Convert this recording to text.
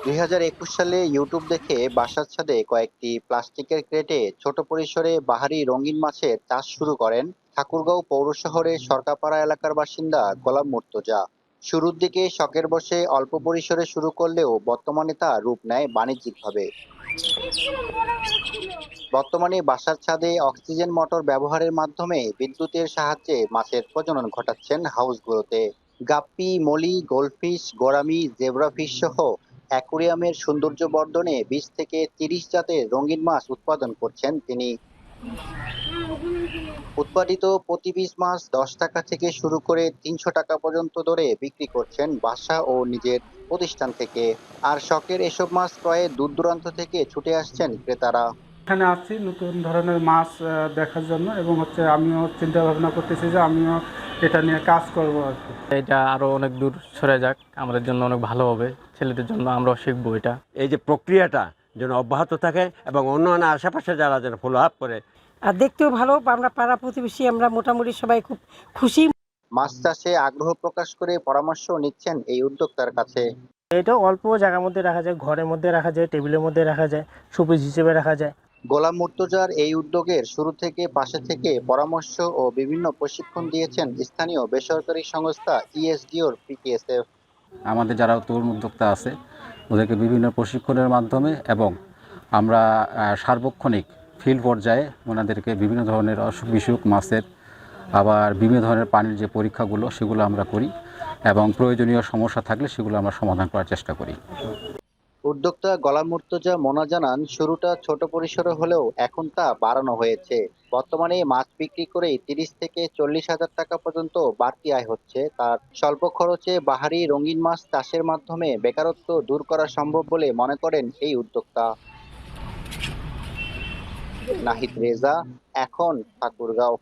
2021 সালে ইউটিউব দেখে বাসার ছাদে কয়েকটি প্লাস্টিকের ক্রেটে ছোট পরিসরে বাহারি রঙিন মাছের চাষ শুরু করেন ঠাকুরগাঁও পৌর শহরের সরকাপাড়া এলাকার বাসিন্দা গোলাম মুর্তজা। শুরুর দিকে শখের বশে অল্প পরিসরে শুরু করলেও বর্তমানে তা রূপ নেয় বাণিজ্যিকভাবে। বর্তমানে বাসার ছাদে অক্সিজেন মোটর ব্যবহারের মাধ্যমে বিদ্যুতের সাহায্যে মাছের প্রজনন ঘটাচ্ছেন হাউসগুলোতে। গাপ্পি, মলি, গোল্ডফিশ, গোরামি, জেব্রাফিশ সহ অ্যাকুরিয়ামের সৌন্দর্য বর্ধনে 20 থেকে 30 জাতের রঙিন মাছ উৎপাদন করছেন তিনি। উৎপাদিত প্রতি পিস মাছ 10 টাকা থেকে শুরু করে 300 টাকা পর্যন্ত দরে বিক্রি করছেন বাসা ও নিজের প্রতিষ্ঠান থেকে। আর শখের এসব মাছ ক্রয়ে দূর দূরান্ত থেকে ছুটে আসছেন ক্রেতারা। এখানে আসছি নতুন ধরনের মাছ দেখার জন্য, এবং আমিও চিন্তা ভাবনা করতেছি যে আমিও এটা নিয়ে কাজ করব আর কি। এটা আরো অনেক দূর সরে যাক, আমাদের জন্য অনেক ভালো হবে, ছেলেদের জন্য আমরাও শিখবো এটা। এই যে প্রক্রিয়াটা যেন অব্যাহত থাকে এবং অন্যান্য আশেপাশে যারা যেন ফলো আপ করে। আর দেখতেও ভালো, আমরা পাড়া প্রতিবেশী আমরা মোটামুটি সবাই খুব খুশি। মাছ চাষে আগ্রহ প্রকাশ করে পরামর্শ নিচ্ছেন এই উদ্যোক্তার কাছে। এটা অল্প জায়গার মধ্যে রাখা যায়, ঘরের মধ্যে রাখা যায়, টেবিলের মধ্যে রাখা যায়, শোপিস হিসেবে রাখা যায়। গোলাম মুর্তজার এই উদ্যোগের শুরু থেকে পাশে থেকে পরামর্শ ও বিভিন্ন প্রশিক্ষণ দিয়েছেন স্থানীয় বেসরকারি সংস্থা ইএসডিওর পিকেএসএফ। আমাদের যারা তরুণ উদ্যোক্তা আছে ওদেরকে বিভিন্ন প্রশিক্ষণের মাধ্যমে এবং আমরা সার্বক্ষণিক ফিল্ড পর্যায়ে ওনাদেরকে বিভিন্ন ধরনের অসুখ বিসুখ মাছের আবার বিভিন্ন ধরনের পানির যে পরীক্ষাগুলো সেগুলো আমরা করি এবং প্রয়োজনীয় সমস্যা থাকলে সেগুলো আমরা সমাধান করার চেষ্টা করি। উদ্যোক্তা গোলাম মুর্তজা মোনা জানান, শুরুটা ছোট পরিসরে হলেও এখন তা বাড়ানো হয়েছে। বর্তমানে মাছ বিক্রি করেই 30 থেকে 40 হাজার টাকা পর্যন্ত বাড়তি আয় হচ্ছে তার। স্বল্প খরচে বাহারি রঙিন মাছ চাষের মাধ্যমে বেকারত্ব দূর করা সম্ভব বলে মনে করেন এই উদ্যোক্তা। নাহিদ রেজা, এখন ঠাকুরগাঁও।